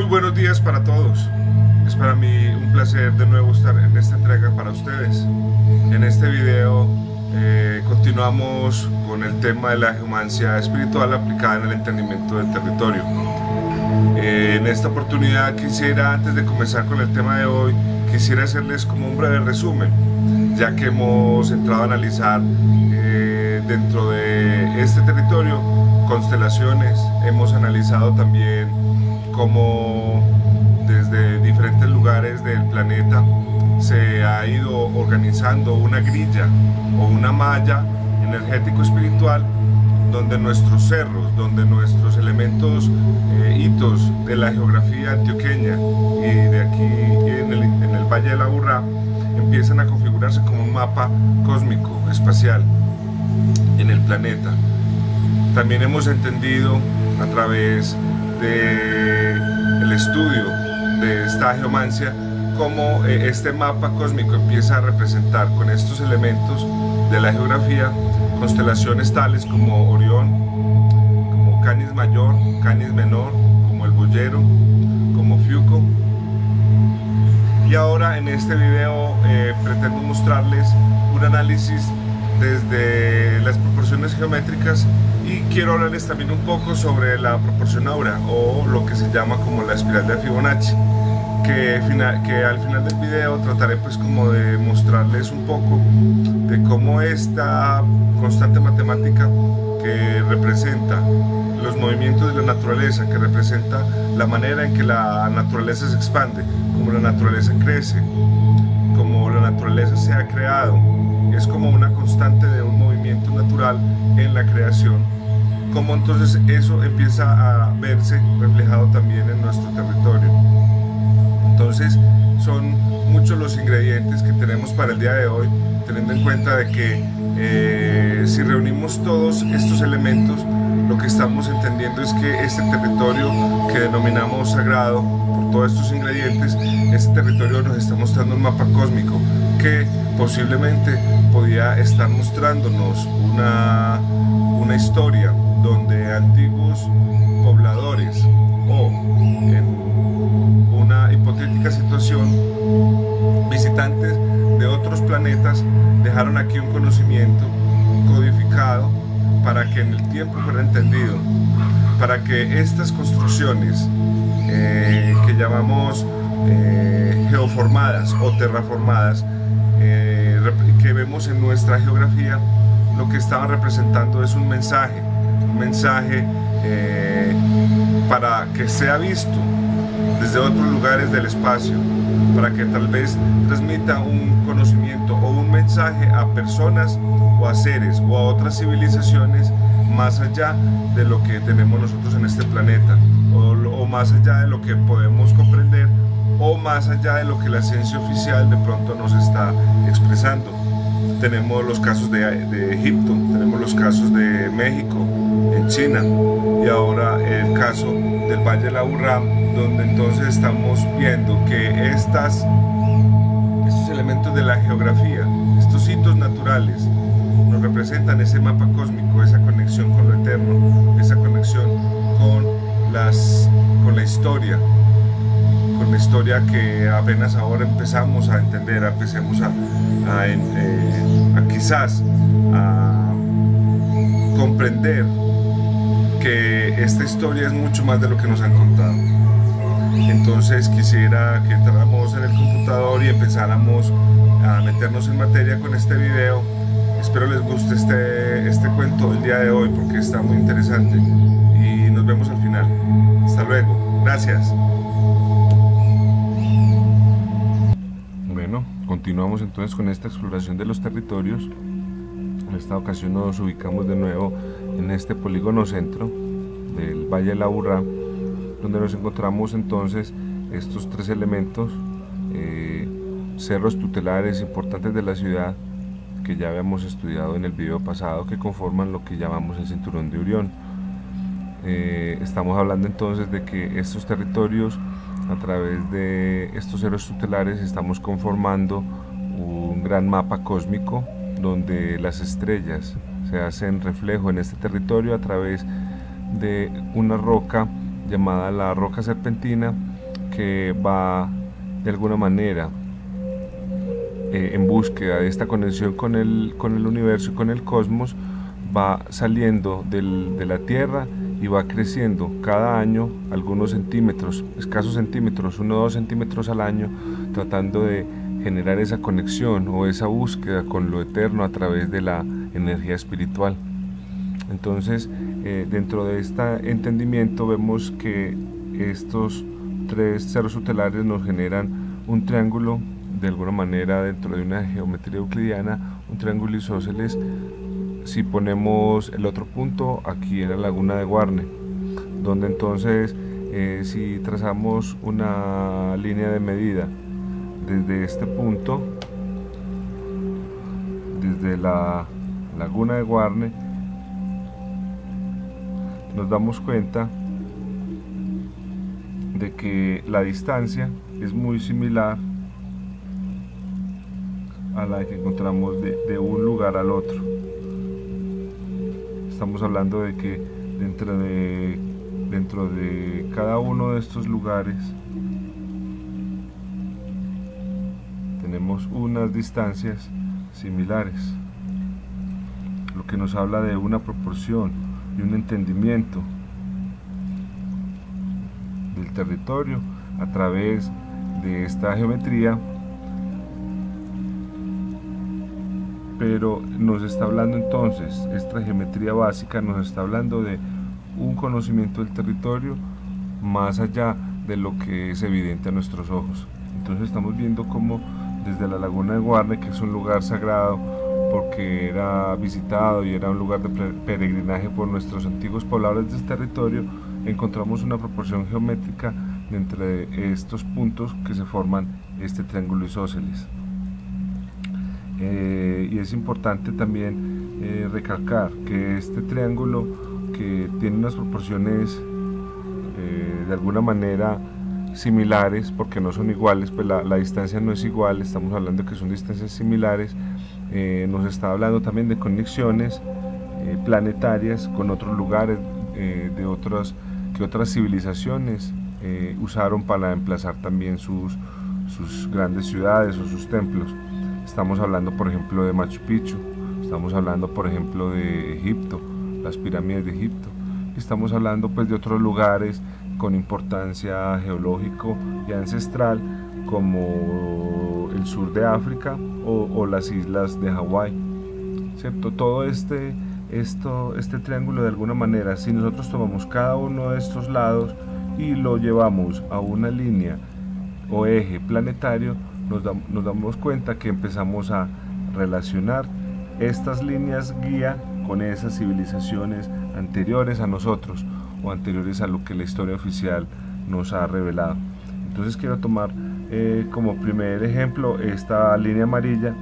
Muy buenos días para todos. Es para mí un placer de nuevo estar en esta entrega para ustedes. En este video continuamos con el tema de la geomancia espiritual aplicada en el entendimiento del territorio. En esta oportunidad quisiera, antes de comenzar con el tema de hoy, quisiera hacerles como un breve resumen, ya que hemos entrado a analizar dentro de este territorio constelaciones. Hemos analizado también cómo desde diferentes lugares del planeta se ha ido organizando una grilla o una malla energético espiritual donde nuestros cerros, donde nuestros elementos, hitos de la geografía antioqueña y de aquí en el Valle de la Aburrá empiezan a configurarse como un mapa cósmico, espacial en el planeta. También hemos entendido a través del estudio de esta geomancia cómo este mapa cósmico empieza a representar con estos elementos de la geografía constelaciones tales como Orión, como Canis Mayor, Canis Menor, como el Boyero, como Fiuco. Y ahora en este video pretendo mostrarles un análisis desde las proporciones geométricas y quiero hablarles también un poco sobre la proporción áurea o lo que se llama como la espiral de Fibonacci, que al final del video trataré pues como de mostrarles un poco de cómo esta constante matemática que representa los movimientos de la naturaleza, que representa la manera en que la naturaleza se expande, cómo la naturaleza crece, cómo la naturaleza se ha creado, es como una constante de un movimiento natural en la creación, cómo entonces eso empieza a verse reflejado también en nuestro territorio. Entonces son muchos los ingredientes que tenemos para el día de hoy, teniendo en cuenta de que si reunimos todos estos elementos, lo que estamos entendiendo es que este territorio que denominamos sagrado, por todos estos ingredientes, este territorio nos está mostrando un mapa cósmico que posiblemente podía estar mostrándonos una historia donde antiguos pobladores o en una hipotética situación visitantes de otros planetas dejaron aquí un conocimiento codificado para que en el tiempo fuera entendido, para que estas construcciones que llamamos geoformadas o terraformadas que vemos en nuestra geografía, lo que estaban representando es un mensaje para que sea visto desde otros lugares del espacio, para que tal vez transmita un conocimiento o un mensaje a personas o a seres o a otras civilizaciones más allá de lo que tenemos nosotros en este planeta, o más allá de lo que podemos comprender, o más allá de lo que la ciencia oficial de pronto nos está expresando. Tenemos los casos de Egipto, tenemos los casos de México, en China, y ahora el caso del Valle de la Aburrá, donde entonces estamos viendo que estos elementos de la geografía, estos hitos naturales, nos representan ese mapa cósmico, esa conexión con lo eterno, esa conexión con la historia, que apenas ahora empezamos a entender, empecemos a quizás a comprender que esta historia es mucho más de lo que nos han contado. Entonces quisiera que entráramos en el computador y empezáramos a meternos en materia con este video. Espero les guste este cuento del día de hoy porque está muy interesante y nos vemos al final. Hasta luego, gracias. Bueno, continuamos entonces con esta exploración de los territorios. En esta ocasión nos ubicamos de nuevo en este polígono centro del Valle de la Aburrá, donde nos encontramos entonces estos tres elementos, cerros tutelares importantes de la ciudad que ya habíamos estudiado en el video pasado, que conforman lo que llamamos el cinturón de Orión. Estamos hablando entonces de que estos territorios, a través de estos cerros tutelares, estamos conformando un gran mapa cósmico donde las estrellas se hacen reflejo en este territorio a través de una roca llamada la roca serpentina, que va de alguna manera en búsqueda de esta conexión con el universo y con el cosmos, va saliendo de la Tierra y va creciendo cada año algunos centímetros, escasos centímetros, 1 o 2 centímetros al año, tratando de generar esa conexión o esa búsqueda con lo eterno a través de la energía espiritual. Entonces, dentro de este entendimiento vemos que estos 3 cerros tutelares nos generan un triángulo, de alguna manera dentro de una geometría euclidiana, un triángulo isósceles. Si ponemos el otro punto aquí en la laguna de Guarne, donde entonces si trazamos una línea de medida desde este punto, desde la laguna de Guarne, nos damos cuenta de que la distancia es muy similar a la que encontramos de un lugar al otro. Estamos hablando de que dentro de cada uno de estos lugares tenemos unas distancias similares, lo que nos habla de una proporción y un entendimiento del territorio a través de esta geometría. Pero nos está hablando entonces, esta geometría básica nos está hablando de un conocimiento del territorio más allá de lo que es evidente a nuestros ojos. Entonces estamos viendo cómo desde la laguna de Guarne, que es un lugar sagrado porque era visitado y era un lugar de peregrinaje por nuestros antiguos pobladores de este territorio, encontramos una proporción geométrica entre estos puntos que se forman este triángulo isósceles. Y es importante también recalcar que este triángulo, que tiene unas proporciones de alguna manera similares, porque no son iguales, pues la distancia no es igual, estamos hablando de que son distancias similares, nos está hablando también de conexiones planetarias con otros lugares que otras civilizaciones usaron para emplazar también sus grandes ciudades o sus templos. Estamos hablando, por ejemplo, de Machu Picchu, estamos hablando, por ejemplo, de Egipto, las pirámides de Egipto, estamos hablando pues de otros lugares con importancia geológico y ancestral, como el sur de África o las islas de Hawái, ¿cierto? Todo este triángulo, de alguna manera, si nosotros tomamos cada uno de estos lados y lo llevamos a una línea o eje planetario, nos damos cuenta que empezamos a relacionar estas líneas guía con esas civilizaciones anteriores a nosotros o anteriores a lo que la historia oficial nos ha revelado. Entonces quiero tomar como primer ejemplo esta línea amarilla,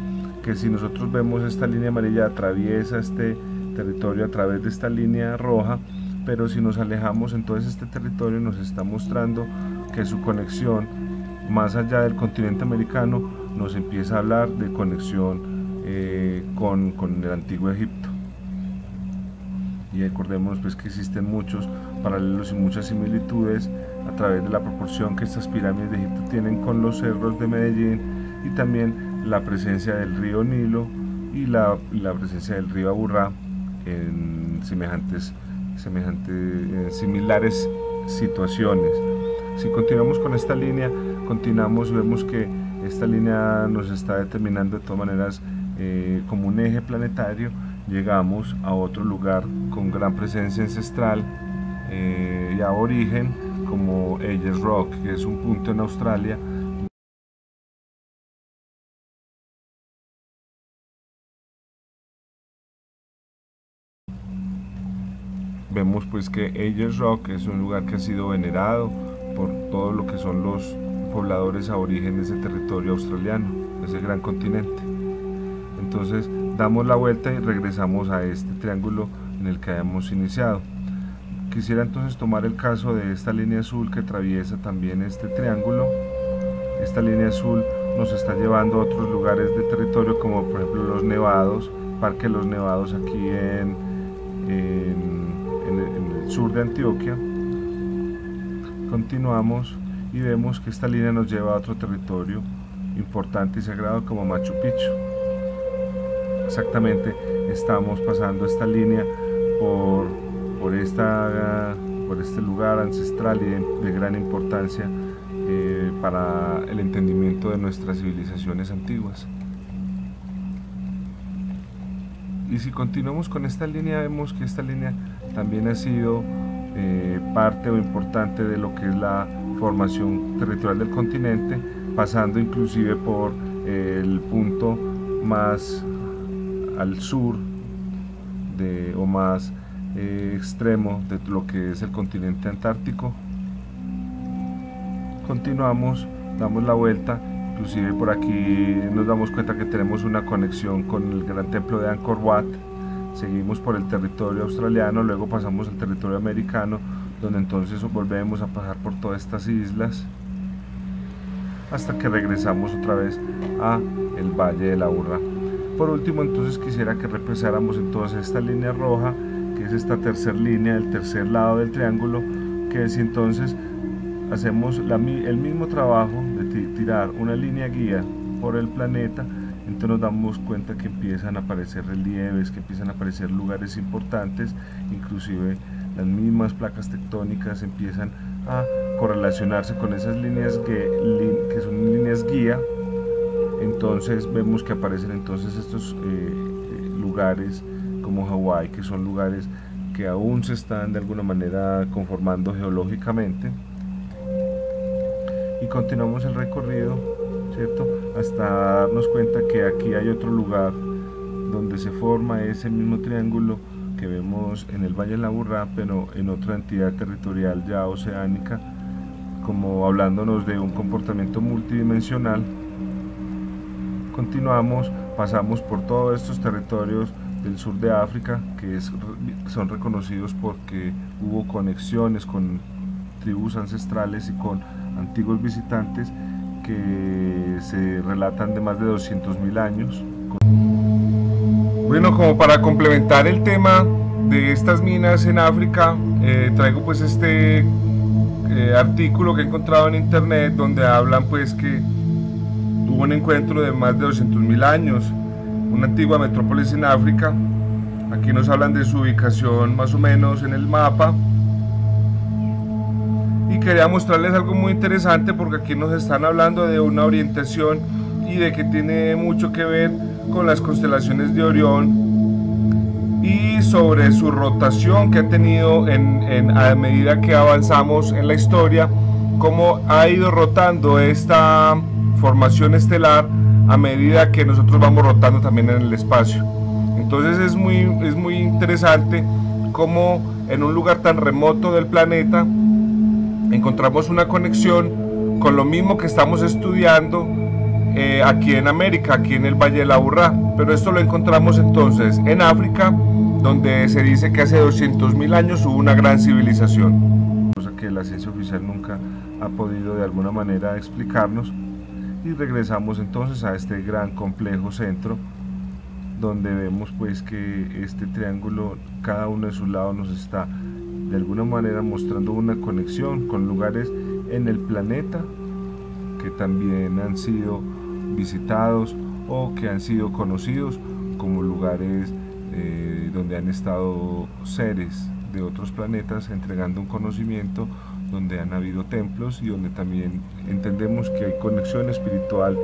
que si nosotros vemos esta línea amarilla atraviesa este territorio a través de esta línea roja, pero si nos alejamos, entonces este territorio nos está mostrando que su conexión más allá del continente americano nos empieza a hablar de conexión con el antiguo Egipto. Y recordemos pues que existen muchos paralelos y muchas similitudes a través de la proporción que estas pirámides de Egipto tienen con los cerros de Medellín, y también la presencia del río Nilo y la presencia del río Aburrá en similares situaciones. Si continuamos con esta línea, vemos que esta línea nos está determinando de todas maneras como un eje planetario. Llegamos a otro lugar con gran presencia ancestral y aborigen, como Ayers Rock, que es un punto en Australia. Vemos pues que Ayers Rock es un lugar que ha sido venerado por todo lo que son los pobladores aborígenes de ese territorio australiano, de ese gran continente. Entonces damos la vuelta y regresamos a este triángulo en el que habíamos iniciado. Quisiera entonces tomar el caso de esta línea azul que atraviesa también este triángulo. Esta línea azul nos está llevando a otros lugares de territorio, como por ejemplo los Nevados, Parque de los Nevados aquí en el sur de Antioquia. Continuamos y vemos que esta línea nos lleva a otro territorio importante y sagrado como Machu Picchu. Exactamente, estamos pasando esta línea por este lugar ancestral y de gran importancia para el entendimiento de nuestras civilizaciones antiguas. Y si continuamos con esta línea, vemos que esta línea también ha sido parte o importante de lo que es la formación territorial del continente, pasando inclusive por el punto más al sur o más extremo de lo que es el continente antártico. Continuamos, damos la vuelta, inclusive por aquí nos damos cuenta que tenemos una conexión con el gran templo de Angkor Wat. Seguimos por el territorio australiano, luego pasamos al territorio americano, donde entonces volvemos a pasar por todas estas islas hasta que regresamos otra vez a el Valle de la Aburrá. Por último, entonces quisiera que repasáramos entonces esta línea roja, que es esta tercera línea, el tercer lado del triángulo, que es entonces hacemos el mismo trabajo de tirar una línea guía por el planeta. Entonces nos damos cuenta que empiezan a aparecer relieves, que empiezan a aparecer lugares importantes, inclusive las mismas placas tectónicas empiezan a correlacionarse con esas líneas que son líneas guía. Entonces vemos que aparecen entonces estos lugares como Hawái, que son lugares que aún se están de alguna manera conformando geológicamente. Y continuamos el recorrido, ¿cierto?, hasta darnos cuenta que aquí hay otro lugar donde se forma ese mismo triángulo que vemos en el Valle de la Aburrá, pero en otra entidad territorial ya oceánica, como hablándonos de un comportamiento multidimensional. Continuamos, pasamos por todos estos territorios del sur de África que son reconocidos porque hubo conexiones con tribus ancestrales y con antiguos visitantes que se relatan de más de 200.000 años. Bueno, como para complementar el tema de estas minas en África, traigo pues este artículo que he encontrado en internet donde hablan pues que hubo un encuentro de más de 200.000 años, una antigua metrópolis en África. Aquí nos hablan de su ubicación más o menos en el mapa. Y quería mostrarles algo muy interesante porque aquí nos están hablando de una orientación y de que tiene mucho que ver con las constelaciones de Orión y sobre su rotación que ha tenido a medida que avanzamos en la historia, cómo ha ido rotando esta formación estelar a medida que nosotros vamos rotando también en el espacio. Entonces es muy interesante cómo en un lugar tan remoto del planeta encontramos una conexión con lo mismo que estamos estudiando aquí en América, aquí en el Valle de la Aburrá, pero esto lo encontramos entonces en África, donde se dice que hace 200.000 años hubo una gran civilización, cosa que la ciencia oficial nunca ha podido de alguna manera explicarnos. Y regresamos entonces a este gran complejo centro, donde vemos pues que este triángulo, cada uno de sus lados nos está de alguna manera mostrando una conexión con lugares en el planeta que también han sido visitados o que han sido conocidos como lugares donde han estado seres de otros planetas entregando un conocimiento, donde han habido templos y donde también entendemos que hay conexión espiritual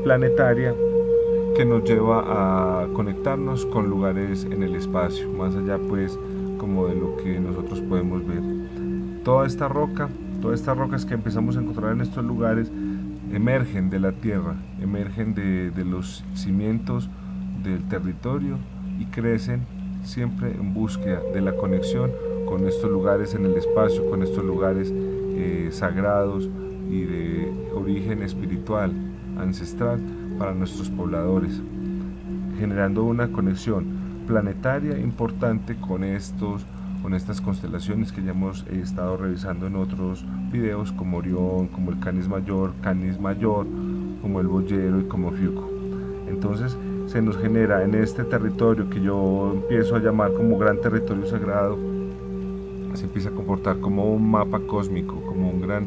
planetaria que nos lleva a conectarnos con lugares en el espacio, más allá pues como de lo que nosotros podemos ver. Todas estas rocas que empezamos a encontrar en estos lugares emergen de la tierra, emergen de los cimientos del territorio y crecen siempre en búsqueda de la conexión con estos lugares en el espacio, con estos lugares sagrados y de origen espiritual, ancestral para nuestros pobladores, generando una conexión planetaria importante con estas constelaciones que ya hemos estado revisando en otros videos, como Orión, como el Canis Mayor, como el Boyero y como Fiuco. Entonces se nos genera en este territorio que yo empiezo a llamar como gran territorio sagrado, se empieza a comportar como un mapa cósmico, como un gran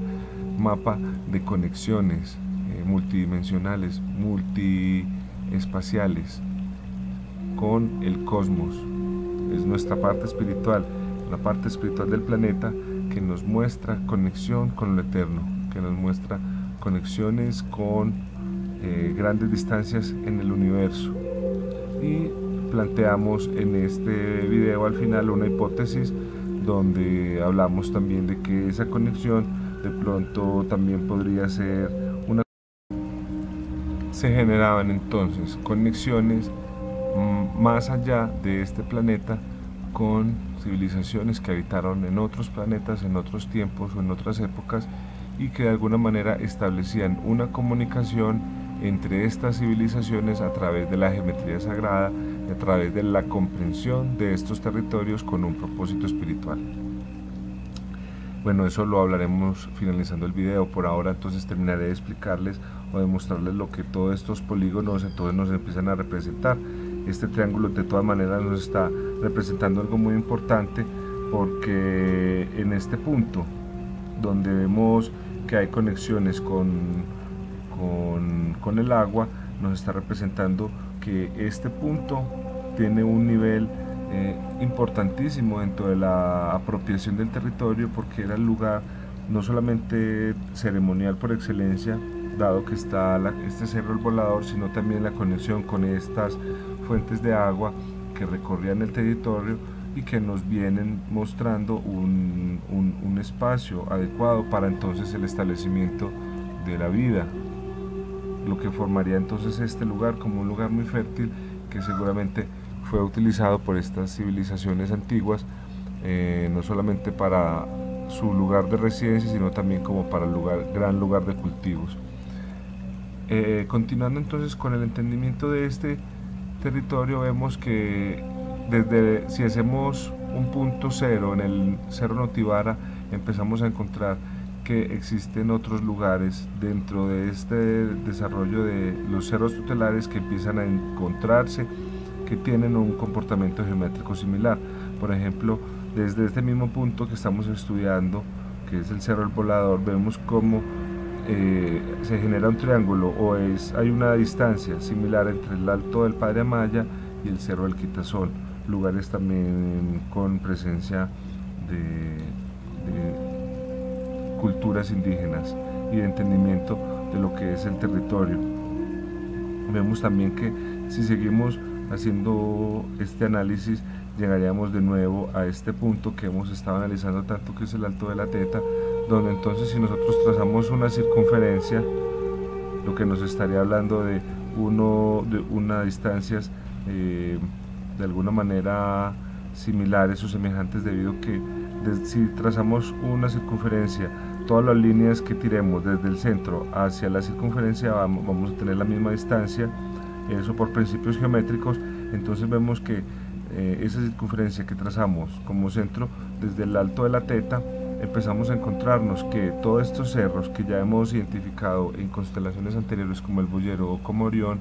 mapa de conexiones multidimensionales, multiespaciales con el cosmos. Es nuestra parte espiritual, la parte espiritual del planeta, que nos muestra conexión con lo eterno, que nos muestra conexiones con grandes distancias en el universo. Y planteamos en este video al final una hipótesis donde hablamos también de que esa conexión de pronto también podría ser una... Se generaban entonces conexiones más allá de este planeta con civilizaciones que habitaron en otros planetas, en otros tiempos o en otras épocas, y que de alguna manera establecían una comunicación entre estas civilizaciones a través de la geometría sagrada, a través de la comprensión de estos territorios con un propósito espiritual. Bueno, eso lo hablaremos finalizando el video. Por ahora entonces terminaré de explicarles o de mostrarles lo que todos estos polígonos entonces nos empiezan a representar. Este triángulo de todas maneras nos está representando algo muy importante, porque en este punto donde vemos que hay conexiones con el agua, nos está representando que este punto tiene un nivel importantísimo dentro de la apropiación del territorio, porque era el lugar no solamente ceremonial por excelencia, dado que está este cerro el Volador, sino también la conexión con estas fuentes de agua que recorrían el territorio y que nos vienen mostrando un espacio adecuado para entonces el establecimiento de la vida, lo que formaría entonces este lugar como un lugar muy fértil, que seguramente fue utilizado por estas civilizaciones antiguas, no solamente para su lugar de residencia, sino también como para el gran lugar de cultivos. Continuando entonces con el entendimiento de este territorio, vemos que si hacemos un punto cero en el Cerro Notivara, empezamos a encontrar que existen otros lugares dentro de este desarrollo de los cerros tutelares que empiezan a encontrarse, que tienen un comportamiento geométrico similar. Por ejemplo, desde este mismo punto que estamos estudiando, que es el Cerro El Volador, vemos cómo se genera un triángulo, o hay una distancia similar entre el Alto del Padre Amaya y el Cerro del Quitasol, lugares también con presencia de culturas indígenas y de entendimiento de lo que es el territorio. Vemos también que si seguimos haciendo este análisis, llegaríamos de nuevo a este punto que hemos estado analizando tanto, que es el Alto de la Teta, donde entonces si nosotros trazamos una circunferencia, lo que nos estaría hablando de unas distancias de alguna manera similares o semejantes, debido a que si trazamos una circunferencia, todas las líneas que tiremos desde el centro hacia la circunferencia vamos a tener la misma distancia, eso por principios geométricos. Entonces vemos que esa circunferencia que trazamos como centro desde el Alto de la Teta, empezamos a encontrarnos que todos estos cerros que ya hemos identificado en constelaciones anteriores como el Boyero o como Orión,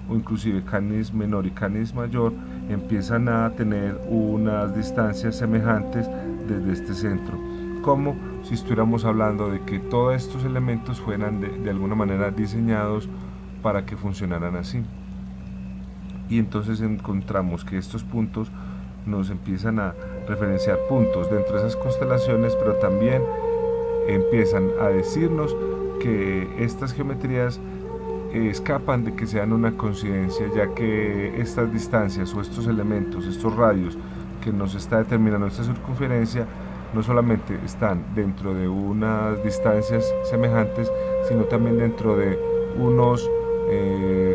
o inclusive Canis Menor y Canis Mayor, empiezan a tener unas distancias semejantes desde este centro, como si estuviéramos hablando de que todos estos elementos fueran de alguna manera diseñados para que funcionaran así. Y entonces encontramos que estos puntos nos empiezan a referenciar puntos dentro de esas constelaciones, pero también empiezan a decirnos que estas geometrías escapan de que sean una coincidencia, ya que estas distancias o estos elementos, estos radios que nos está determinando esta circunferencia, no solamente están dentro de unas distancias semejantes, sino también dentro de unos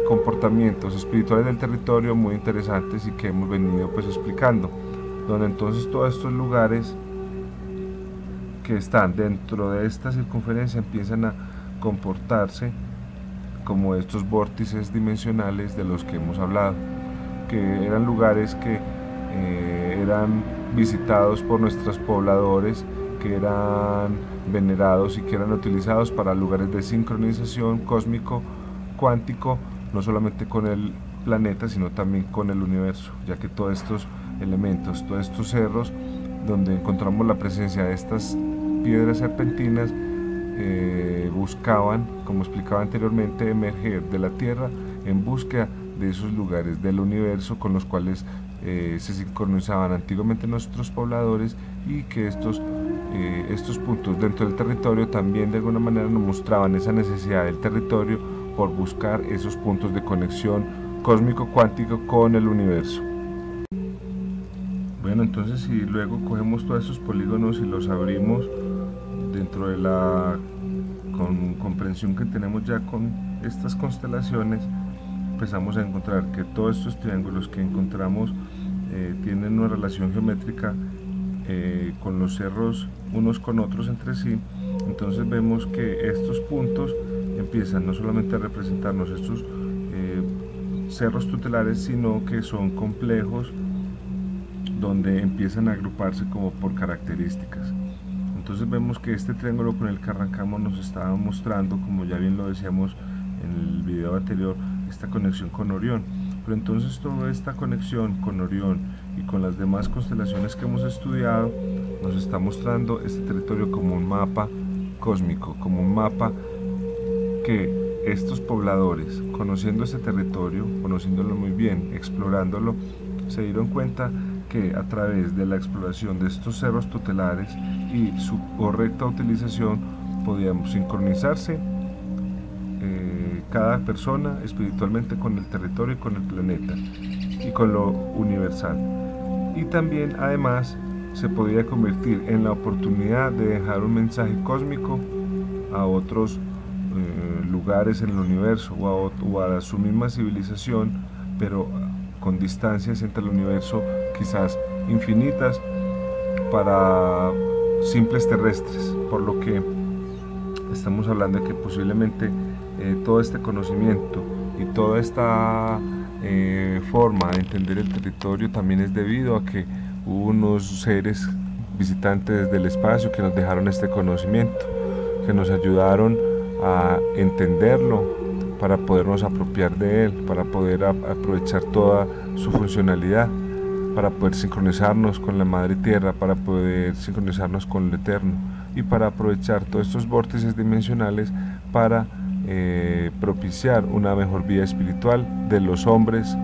comportamientos espirituales del territorio muy interesantes y que hemos venido pues explicando, donde entonces todos estos lugares que están dentro de esta circunferencia empiezan a comportarse como estos vórtices dimensionales de los que hemos hablado, que eran lugares que eran visitados por nuestros pobladores, que eran venerados y que eran utilizados para lugares de sincronización cósmico, cuántico, no solamente con el planeta, sino también con el universo, ya que todos estos elementos, todos estos cerros, donde encontramos la presencia de estas piedras serpentinas, buscaban, como explicaba anteriormente, emerger de la Tierra en búsqueda de esos lugares del universo con los cuales se sincronizaban antiguamente nuestros pobladores, y que estos puntos dentro del territorio también de alguna manera nos mostraban esa necesidad del territorio por buscar esos puntos de conexión cósmico-cuántico con el universo. Bueno, entonces si luego cogemos todos esos polígonos y los abrimos dentro de la comprensión que tenemos ya con estas constelaciones, empezamos a encontrar que todos estos triángulos que encontramos tienen una relación geométrica con los cerros unos con otros entre sí. Entonces vemos que estos puntos empiezan no solamente a representarnos estos cerros tutelares, sino que son complejos donde empiezan a agruparse como por características. Entonces vemos que este triángulo con el que arrancamos nos estaba mostrando, como ya bien lo decíamos en el video anterior, esta conexión con Orión. Pero entonces toda esta conexión con Orión y con las demás constelaciones que hemos estudiado nos está mostrando este territorio como un mapa cósmico, como un mapa que estos pobladores, conociendo este territorio, conociéndolo muy bien, explorándolo, se dieron cuenta que a través de la exploración de estos cerros tutelares y su correcta utilización podíamos sincronizarse cada persona espiritualmente con el territorio y con el planeta y con lo universal, y también además se podía convertir en la oportunidad de dejar un mensaje cósmico a otros lugares en el universo o a su misma civilización, pero con distancias entre el universo quizás infinitas para simples terrestres, por lo que estamos hablando de que posiblemente todo este conocimiento y toda esta forma de entender el territorio también es debido a que hubo unos seres visitantes del espacio que nos dejaron este conocimiento, que nos ayudaron a entenderlo para podernos apropiar de él, para poder aprovechar toda su funcionalidad, para poder sincronizarnos con la Madre Tierra, para poder sincronizarnos con lo eterno y para aprovechar todos estos vórtices dimensionales para propiciar una mejor vida espiritual de los hombres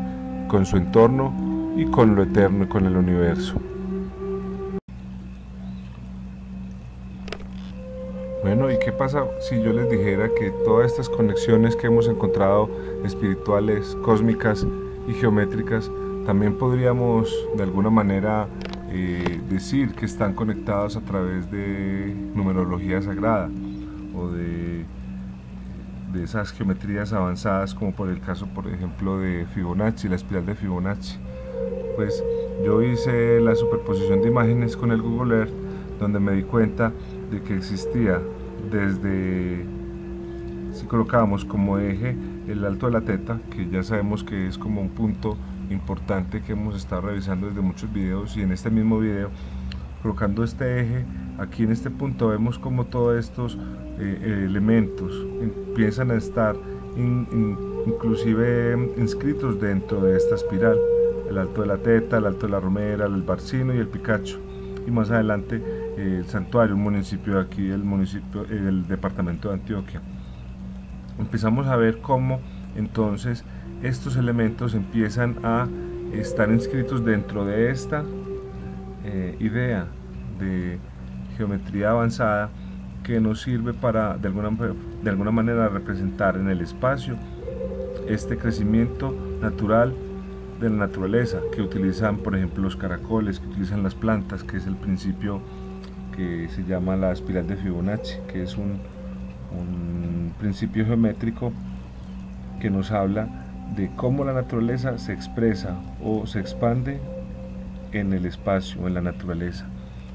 con su entorno y con lo eterno y con el universo. Bueno, ¿y qué pasa si yo les dijera que todas estas conexiones que hemos encontrado, espirituales, cósmicas y geométricas, también podríamos de alguna manera decir que están conectadas a través de numerología sagrada o de esas geometrías avanzadas, como por el caso, por ejemplo, de Fibonacci, la espiral de Fibonacci? Pues yo hice la superposición de imágenes con el Google Earth, donde me di cuenta de que existía desde, si colocábamos como eje el alto de la teta, que ya sabemos que es como un punto importante que hemos estado revisando desde muchos videos, y en este mismo video, colocando este eje aquí en este punto, vemos como todos estos elementos empiezan a estar inclusive inscritos dentro de esta espiral: el alto de la teta, el alto de la romera, el barcino y el picacho, y más adelante el santuario, un municipio de aquí, el departamento de Antioquia. Empezamos a ver cómo entonces estos elementos empiezan a estar inscritos dentro de esta idea de geometría avanzada, que nos sirve para de alguna manera representar en el espacio este crecimiento natural de la naturaleza que utilizan, por ejemplo, los caracoles, que utilizan las plantas, que es el principio que se llama la espiral de Fibonacci, que es un principio geométrico que nos habla de cómo la naturaleza se expresa o se expande en el espacio o en la naturaleza.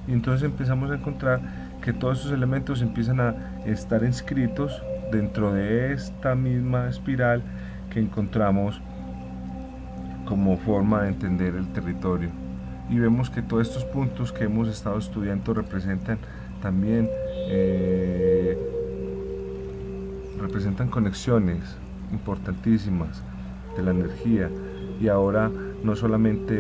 Y entonces empezamos a encontrar que todos estos elementos empiezan a estar inscritos dentro de esta misma espiral que encontramos como forma de entender el territorio. Y vemos que todos estos puntos que hemos estado estudiando representan también conexiones importantísimas de la energía, y ahora no solamente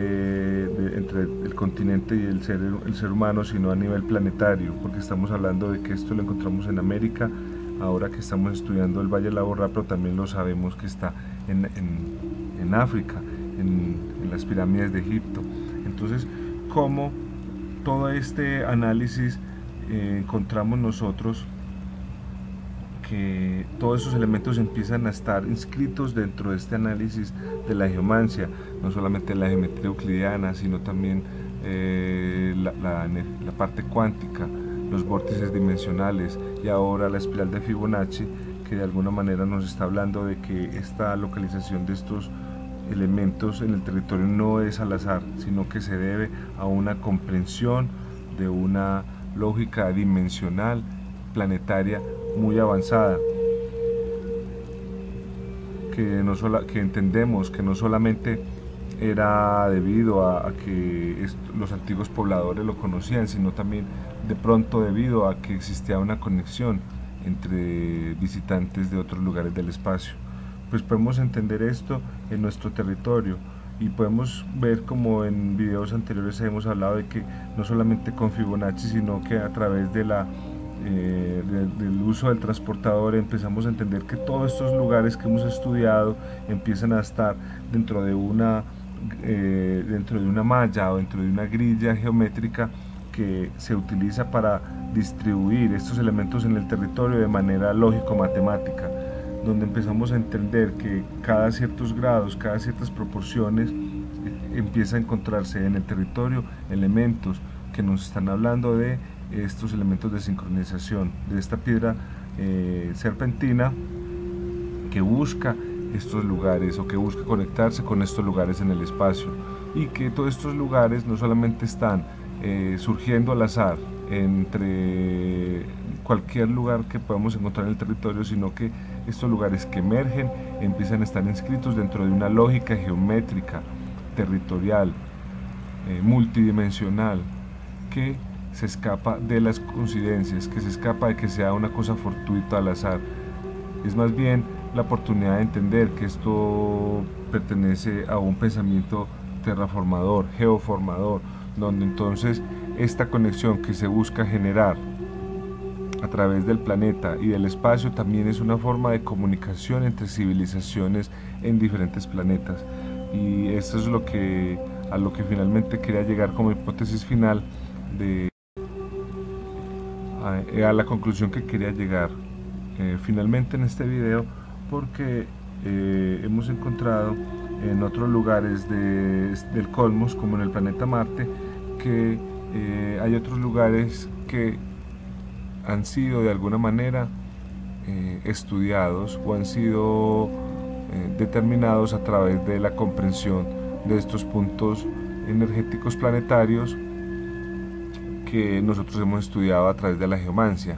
entre el continente y el ser humano, sino a nivel planetario, porque estamos hablando de que esto lo encontramos en América, ahora que estamos estudiando el Valle de la Borra, pero también lo sabemos que está en África, en las pirámides de Egipto. Entonces, ¿cómo todo este análisis encontramos nosotros que todos esos elementos empiezan a estar inscritos dentro de este análisis de la geomancia, no solamente la geometría euclidiana, sino también la parte cuántica, los vórtices dimensionales y ahora la espiral de Fibonacci, que de alguna manera nos está hablando de que esta localización de estos elementos en el territorio no es al azar, sino que se debe a una comprensión de una lógica dimensional planetaria muy avanzada, que entendemos que no solamente era debido a que los antiguos pobladores lo conocían, sino también de pronto debido a que existía una conexión entre visitantes de otros lugares del espacio. Pues podemos entender esto en nuestro territorio y podemos ver, como en videos anteriores hemos hablado, de que no solamente con Fibonacci, sino que a través de del uso del transportador empezamos a entender que todos estos lugares que hemos estudiado empiezan a estar dentro de una malla o dentro de una grilla geométrica que se utiliza para distribuir estos elementos en el territorio de manera lógico-matemática, donde empezamos a entender que cada ciertos grados, cada ciertas proporciones, empieza a encontrarse en el territorio elementos que nos están hablando de estos elementos de sincronización, de esta piedra serpentina que busca estos lugares o que busca conectarse con estos lugares en el espacio, y que todos estos lugares no solamente están surgiendo al azar entre cualquier lugar que podamos encontrar en el territorio, sino que estos lugares que emergen empiezan a estar inscritos dentro de una lógica geométrica, territorial, multidimensional, que se escapa de las coincidencias, que se escapa de que sea una cosa fortuita al azar. Es más bien la oportunidad de entender que esto pertenece a un pensamiento terraformador, geoformador, donde entonces esta conexión que se busca generar a través del planeta y del espacio también es una forma de comunicación entre civilizaciones en diferentes planetas. Y esto es a lo que finalmente quería llegar como hipótesis final, a la conclusión que quería llegar finalmente en este video, porque hemos encontrado en otros lugares del cosmos, como en el planeta Marte, que hay otros lugares que han sido de alguna manera estudiados o han sido determinados a través de la comprensión de estos puntos energéticos planetarios que nosotros hemos estudiado a través de la geomancia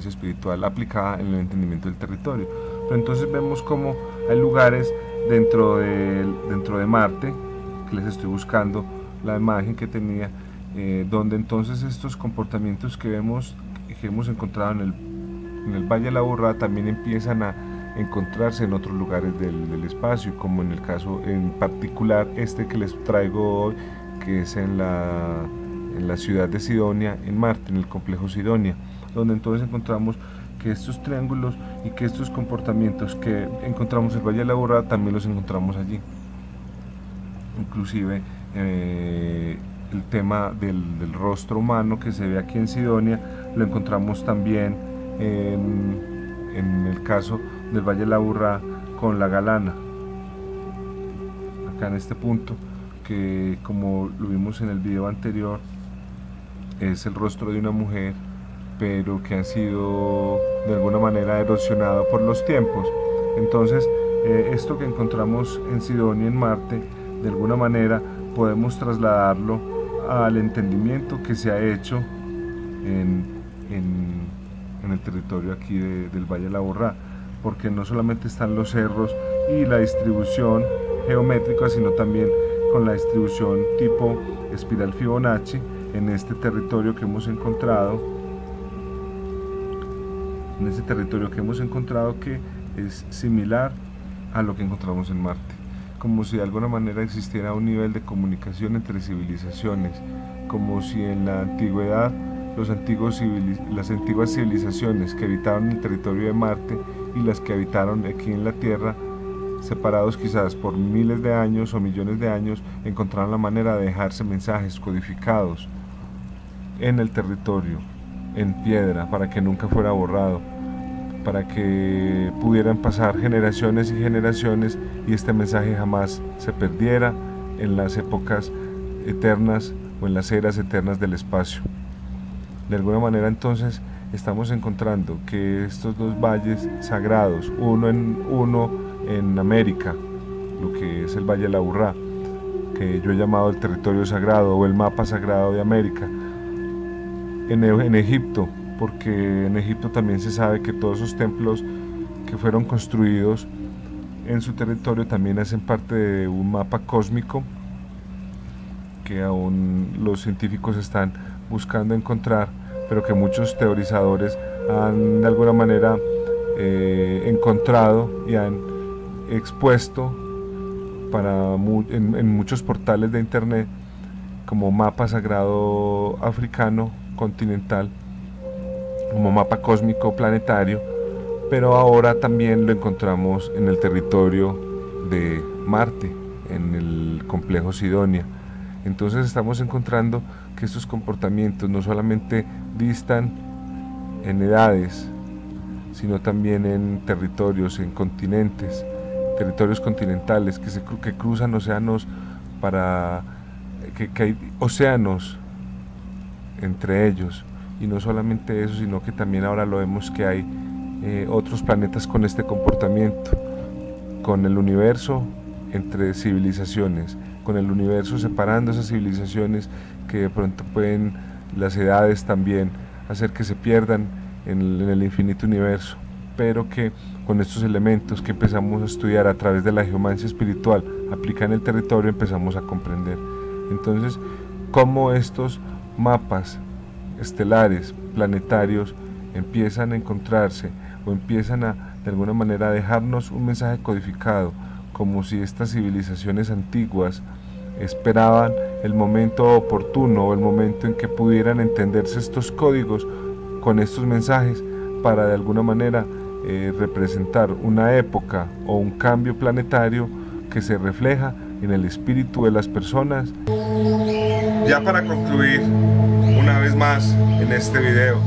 espiritual aplicada en el entendimiento del territorio. Pero entonces vemos como hay lugares dentro de Marte, que les estoy buscando la imagen que tenía, donde entonces estos comportamientos que hemos encontrado en el Valle de la Borra también empiezan a encontrarse en otros lugares del espacio, como en el caso en particular que les traigo hoy, que es en la ciudad de Sidonia, en Marte, en el complejo Sidonia, donde entonces encontramos que estos triángulos y que estos comportamientos que encontramos en el Valle de la Borra también los encontramos allí. Inclusive el tema del rostro humano que se ve aquí en Sidonia lo encontramos también en el caso del Valle de la Borra con la Galana, acá en este punto, que como lo vimos en el video anterior es el rostro de una mujer, pero que ha sido de alguna manera erosionado por los tiempos. Entonces esto que encontramos en Sidonia, en Marte, de alguna manera podemos trasladarlo al entendimiento que se ha hecho en el territorio aquí del Valle de la Borra, porque no solamente están los cerros y la distribución geométrica, sino también con la distribución tipo espiral Fibonacci en este territorio que hemos encontrado, que es similar a lo que encontramos en Marte. como si de alguna manera existiera un nivel de comunicación entre civilizaciones, como si en la antigüedad las antiguas civilizaciones que habitaron el territorio de Marte y las que habitaron aquí en la Tierra, separados quizás por miles de años o millones de años, encontraron la manera de dejarse mensajes codificados en el territorio, en piedra, para que nunca fuera borrado, para que pudieran pasar generaciones y generaciones y este mensaje jamás se perdiera en las épocas eternas o en las eras eternas del espacio. De alguna manera entonces estamos encontrando que estos dos valles sagrados, uno en América, lo que es el Valle de la Aburrá, que yo he llamado el territorio sagrado o el mapa sagrado de América, en Egipto, porque en Egipto también se sabe que todos esos templos que fueron construidos en su territorio también hacen parte de un mapa cósmico que aún los científicos están buscando encontrar, pero que muchos teorizadores han de alguna manera encontrado y han expuesto en muchos portales de internet como mapa sagrado africano continental, como mapa cósmico planetario, pero ahora también lo encontramos en el territorio de Marte, en el complejo Sidonia. Entonces estamos encontrando que estos comportamientos no solamente distan en edades, sino también en territorios, en continentes, territorios continentales que cruzan océanos, que hay océanos entre ellos, y no solamente eso, sino que también ahora lo vemos que hay otros planetas con este comportamiento, con el universo entre civilizaciones, con el universo separando esas civilizaciones que de pronto pueden, las edades también, hacer que se pierdan en el infinito universo, pero que con estos elementos que empezamos a estudiar a través de la geomancia espiritual, aplicada en el territorio, empezamos a comprender. Entonces, cómo estos mapas estelares, planetarios, empiezan a encontrarse o empiezan de alguna manera a dejarnos un mensaje codificado, como si estas civilizaciones antiguas esperaban el momento oportuno o el momento en que pudieran entenderse estos códigos con estos mensajes para de alguna manera representar una época o un cambio planetario que se refleja en el espíritu de las personas. Ya para concluir, una vez más en este video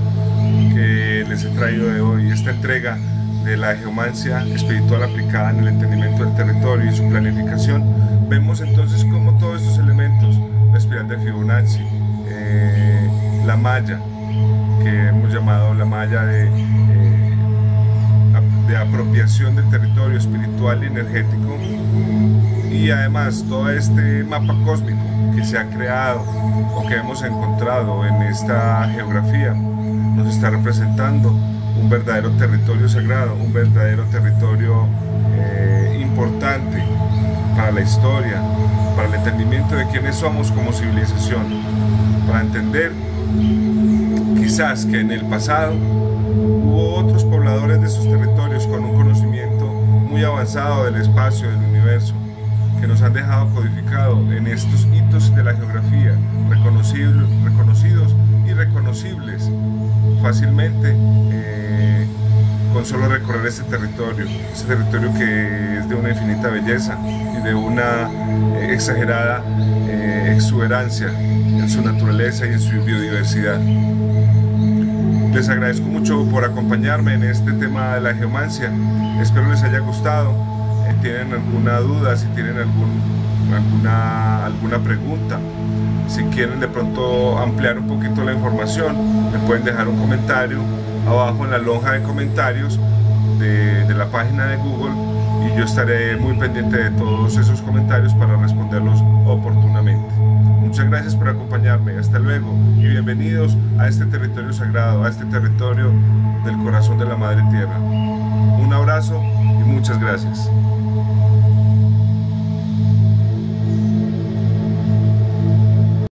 que les he traído de hoy, esta entrega de la geomancia espiritual aplicada en el entendimiento del territorio y su planificación, vemos entonces cómo todos estos elementos, la espiral de Fibonacci, la malla, que hemos llamado la malla de apropiación del territorio espiritual y energético, y además todo este mapa cósmico que se ha creado o que hemos encontrado en esta geografía, nos está representando un verdadero territorio sagrado, un verdadero territorio importante para la historia, para el entendimiento de quiénes somos como civilización, para entender quizás que en el pasado hubo otros pobladores de esos territorios con un conocimiento muy avanzado del espacio, del universo, que nos han dejado codificado en estos hitos de la geografía, reconocidos y reconocibles fácilmente con solo recorrer este territorio que es de una infinita belleza y de una exagerada exuberancia en su naturaleza y en su biodiversidad. Les agradezco mucho por acompañarme en este tema de la geomancia, espero les haya gustado. Si tienen alguna duda, si tienen alguna pregunta, si quieren de pronto ampliar un poquito la información, me pueden dejar un comentario abajo en la lonja de comentarios de la página de Google, y yo estaré muy pendiente de todos esos comentarios para responderlos oportunamente. Muchas gracias por acompañarme, hasta luego y bienvenidos a este territorio sagrado, a este territorio del corazón de la Madre Tierra. Un abrazo y muchas gracias.